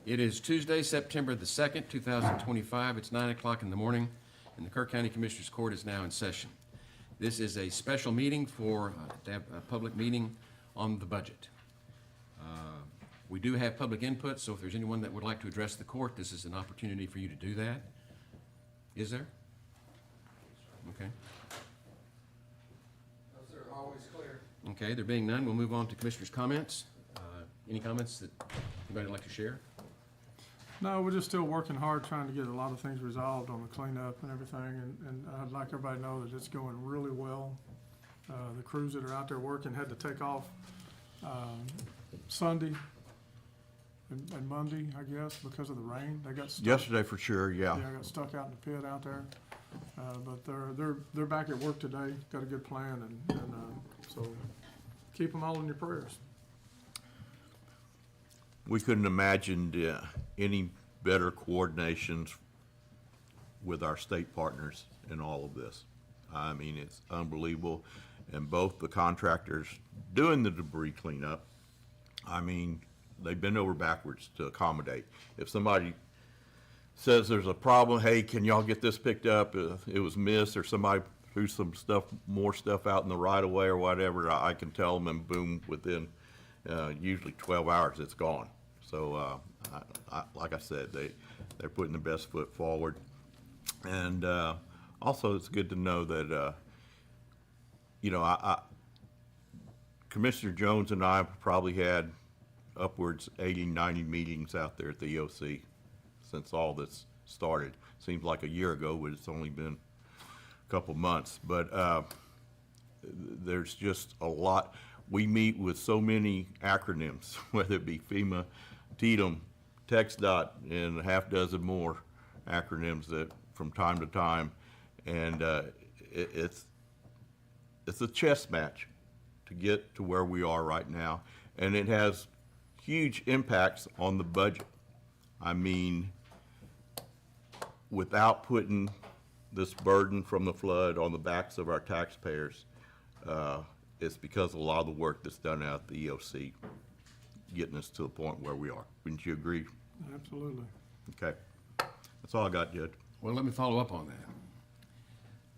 It is Tuesday, September the 2nd, 2025. It's 9 o'clock in the morning, and the Kirk County Commissioners Court is now in session. This is a special meeting to have a public meeting on the budget. We do have public input, so if there's anyone that would like to address the court, this is an opportunity for you to do that. Is there? Okay. Those are always clear. Okay, there being none, we'll move on to Commissioners' comments. Any comments that anybody would like to share? No, we're just still working hard, trying to get a lot of things resolved on the cleanup and everything, and I'd like everybody to know that it's going really well. The crews that are out there working had to take off Sunday and Monday, I guess, because of the rain. They got stuck. Yesterday for sure, Yeah, yeah. I got stuck out in the pit out there. But they're back at work today, got a good plan, and so keep them all in your prayers. We couldn't imagine any better coordinations with our state partners in all of this. I mean, it's unbelievable. And both the contractors doing the debris cleanup, I mean, they bend over backwards to accommodate. If somebody says there's a problem, hey, can y'all get this picked up? It was missed, or somebody threw some stuff, more stuff out in the right of way or whatever, I can tell them, and boom, within usually 12 hours, it's gone. So, like I said, they're putting the best foot forward. And also, it's good to know that, Commissioner Jones and I probably had upwards 80, 90 meetings out there at the EOC since all this started. Seems like a year ago, but it's only been a couple months. But there's just a lot. We meet with so many acronyms, whether it be FEMA, TDM, TxDOT, and a half dozen more acronyms that from time to time. And it's a chess match to get to where we are right now. And it has huge impacts on the budget. I mean, without putting this burden from the flood on the backs of our taxpayers, it's because of a lot of the work that's done out at the EOC, getting us to the point where we are. Wouldn't you agree? Absolutely. Okay. That's all I got, Judge. Well, let me follow up on that.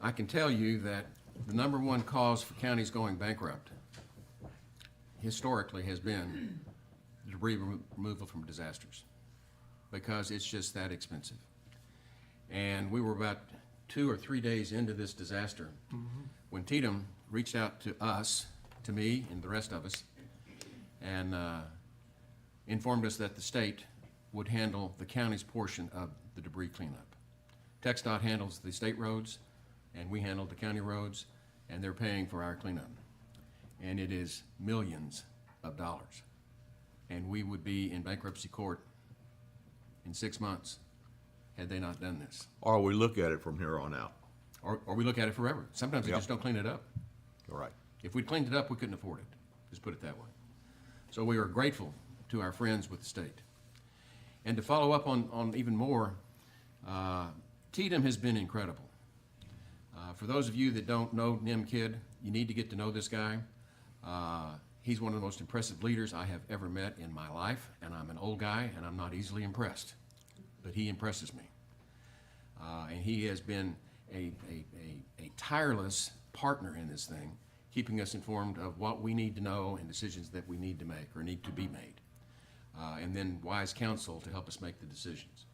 I can tell you that the number one cause for counties going bankrupt historically has been debris removal from disasters, because it's just that expensive. And we were about 2 or 3 days into this disaster when TDM reached out to us, to me and the rest of us, and informed us that the state would handle the county's portion of the debris cleanup. TxDOT handles the state roads, and we handle the county roads, and they're paying for our cleanup. And it is millions of dollars. And we would be in bankruptcy court in 6 months had they not done this. Or we look at it from here on out. Or we look at it forever. Sometimes they Yep. just don't clean it up. All right. If we'd cleaned it up, we couldn't afford it. Just put it that way. So we are grateful to our friends with the state. And to follow up on even more, TDM has been incredible. For those of you that don't know Nim Kidd, you need to get to know this guy. He's one of the most impressive leaders I have ever met in my life, and I'm an old guy, and I'm not easily impressed, but he impresses me. And he has been a tireless partner in this thing, keeping us informed of what we need to know and decisions that we need to make or need to be made, and then wise counsel to help us make the decisions.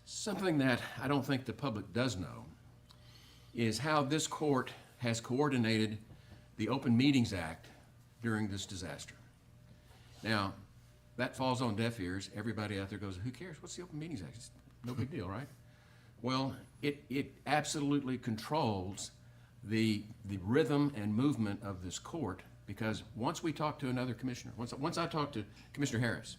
Something that I don't think the public does know is how this court has coordinated the Open Meetings Act during this disaster. Now, that falls on deaf ears. Everybody out there goes, who cares? What's the Open Meetings Act? It's no big deal, right? Well, it absolutely controls the rhythm and movement of this court, because once we talk to another commissioner, once I talk to Commissioner Harris,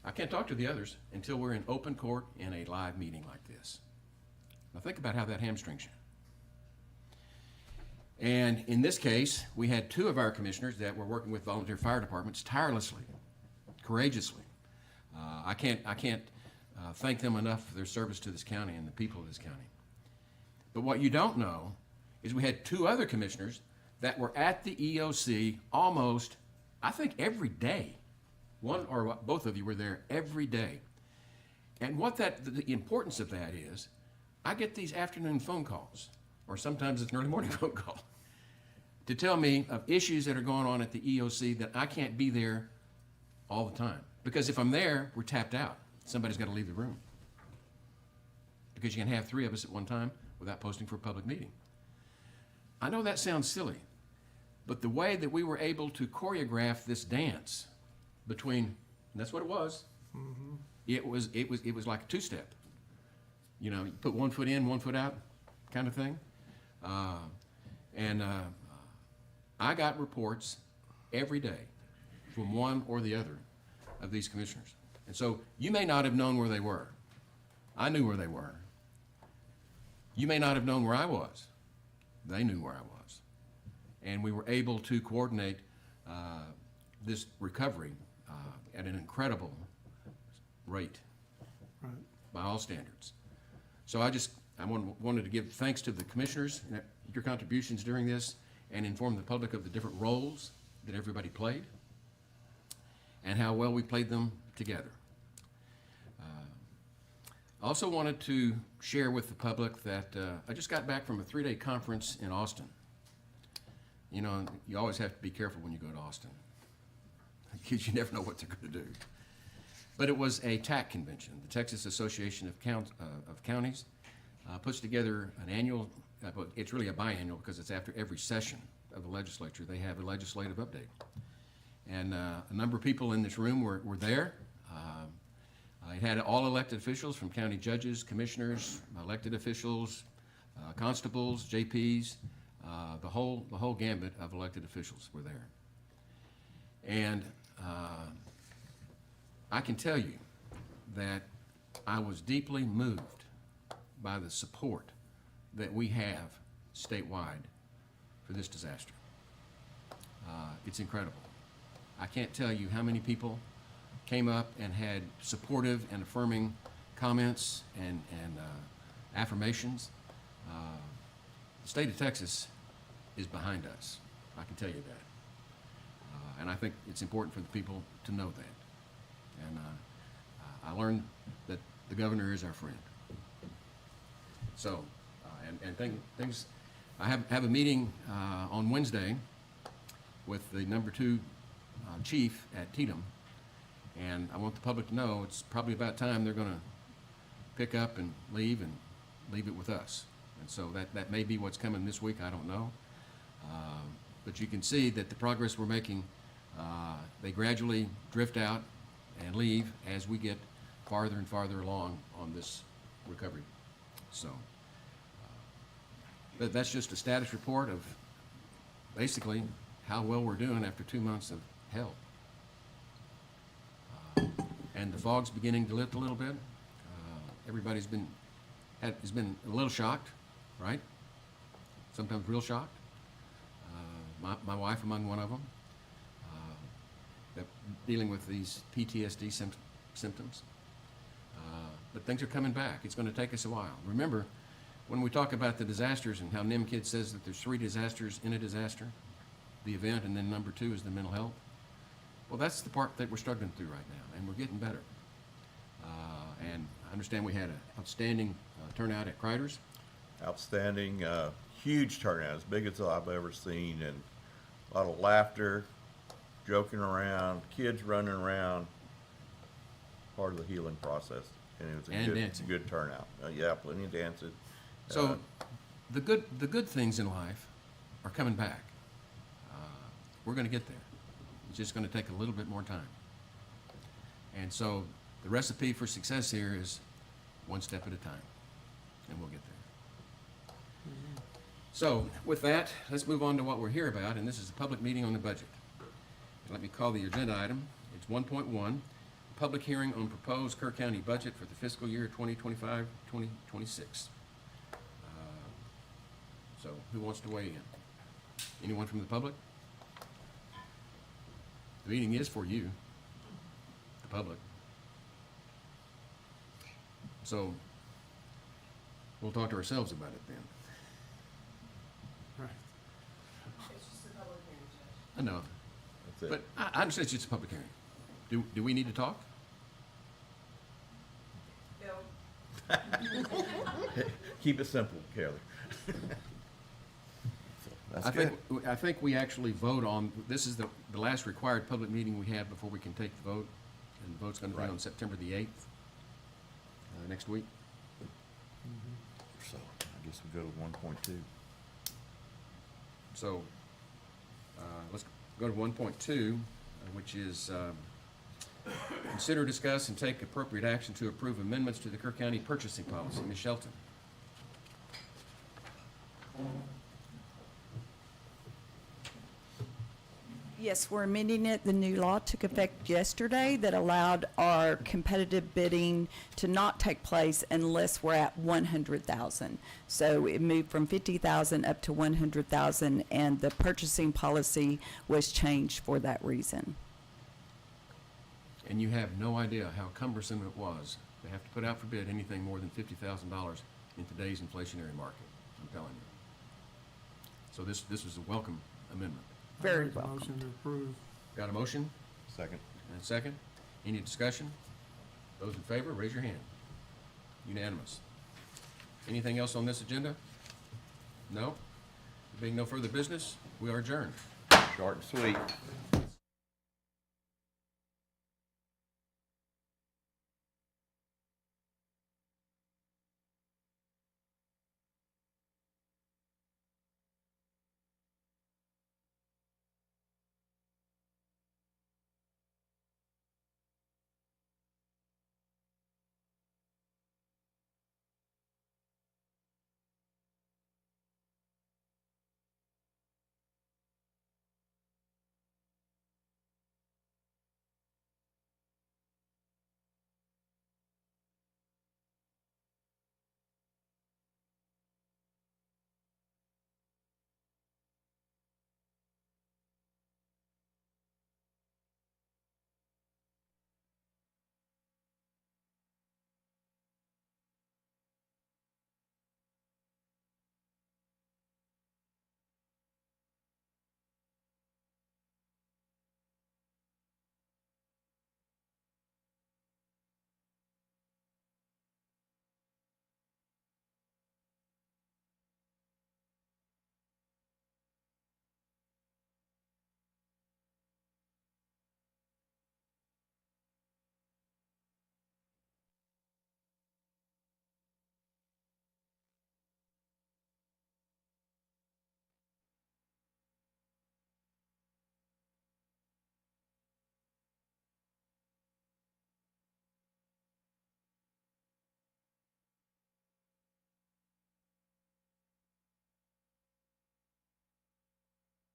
I can't talk to the others until we're in open court in a live meeting like this. Now think about how that hamstrings you. And in this case, we had 2 of our commissioners that were working with volunteer fire departments tirelessly, courageously. I can't thank them enough for their service to this county and the people of this county. But what you don't know is we had 2 other commissioners that were at the EOC almost, I think, every day One or both of you were there every day. And the importance of that is, I get these afternoon phone calls, or sometimes it's an early morning phone call, to tell me of issues that are going on at the EOC that I can't be there all the time. Because if I'm there, we're tapped out. Somebody's got to leave the room. Because you can have 3 of us at one time without posting for a public meeting. I know that sounds silly, but the way that we were able to choreograph this dance between, and that's what it was. It was like a 2-step. You know, you put 1 foot in, 1 foot out, kind of thing. I got reports every day from one or the other of these commissioners. And so you may not have known where they were. I knew where they were. You may not have known where I was. They knew where I was. And we were able to coordinate this recovery at an incredible rate Right. by all standards. So I wanted to give thanks to the commissioners, your contributions during this, and inform the public of the different roles that everybody played and how well we played them together. I also wanted to share with the public that I just got back from a 3-day conference in Austin. You know, you always have to be careful when you go to Austin because you never know what they're going to do. But it was a TAC convention. The Texas Association of Counties puts together an annual, but it's really a biannual because it's after every session of the legislature. They have a legislative update. And a number of people in this room were there. It had all elected officials from county judges, commissioners, elected officials, constables, JPs, the whole gambit of elected officials were there. And I can tell you that I was deeply moved by the support that we have statewide for this disaster. It's incredible. I can't tell you how many people came up and had supportive and affirming comments and affirmations. The state of Texas is behind us. I can tell you that. And I think it's important for the people to know that. And I learned that the governor is our friend. So, things, I have a meeting on Wednesday with the number 2 chief at Tatum, and I want the public to know it's probably about time they're going to pick up and leave it with us. And so that may be what's coming this week, I don't know. But you can see that the progress we're making, they gradually drift out and leave as we get farther and farther along on this recovery. So that's just a status report of basically how well we're doing after 2 months of hell. And the fog's beginning to lift a little bit. Everybody's has been a little shocked, right? Sometimes real shocked. My wife among one of them, dealing with these PTSD symptoms. But things are coming back. It's going to take us a while. Remember, when we talk about the disasters and how NIMKID says that there's 3 disasters in a disaster, the event, and then number 2 is the mental health. Well, that's the part that we're struggling through right now, and we're getting better. And I understand we had an outstanding turnout at Kreider's. Outstanding, huge turnout, as big as I've ever seen, and a lot of laughter, joking around, kids running around, part of the healing process. And it was And dancing. good turnout. Yeah, plenty of dancing. So the good things in life are coming back. We're going to get there. It's just going to take a little bit more time. And so the recipe for success here is 1 step at a time, and we'll get there. So with that, let's move on to what we're here about, and this is a public meeting on the budget. Let me call the agenda item. It's 1.1, public hearing on proposed Kerr County budget for the fiscal year 2025-2026. So who wants to weigh in? Anyone from the public? The meeting is for you, the public. So we'll talk to ourselves about it then. Right. It's just a public hearing, Judge. I know, That's it. but I understand it's just a public hearing. Do we need to talk? Keep it simple, Kelly. That's good. I think we actually vote on, this is the last required public meeting we have before we can take the vote. And the vote's gonna be Right. on September the 8th, next week. So I guess we go to 1.2. So, let's go to 1.2, which is, consider, discuss, and take appropriate action to approve amendments to the Kerr County purchasing policy. Ms. Shelton? Yes, we're amending it. The new law took effect yesterday that allowed our competitive bidding to not take place unless we're at 100,000. So it moved from 50,000 up to 100,000, and the purchasing policy was changed for that reason. And you have no idea how cumbersome it was to have to put out for bid anything more than $50,000 in today's inflationary market, I'm telling you. So this was a welcome amendment. Very I make a welcome. motion to approve. Got a motion Second. and a second? Any discussion? Those in favor, raise your hand. Unanimous. Anything else on this agenda? No? Being no further business, we are adjourned. Short and sweet.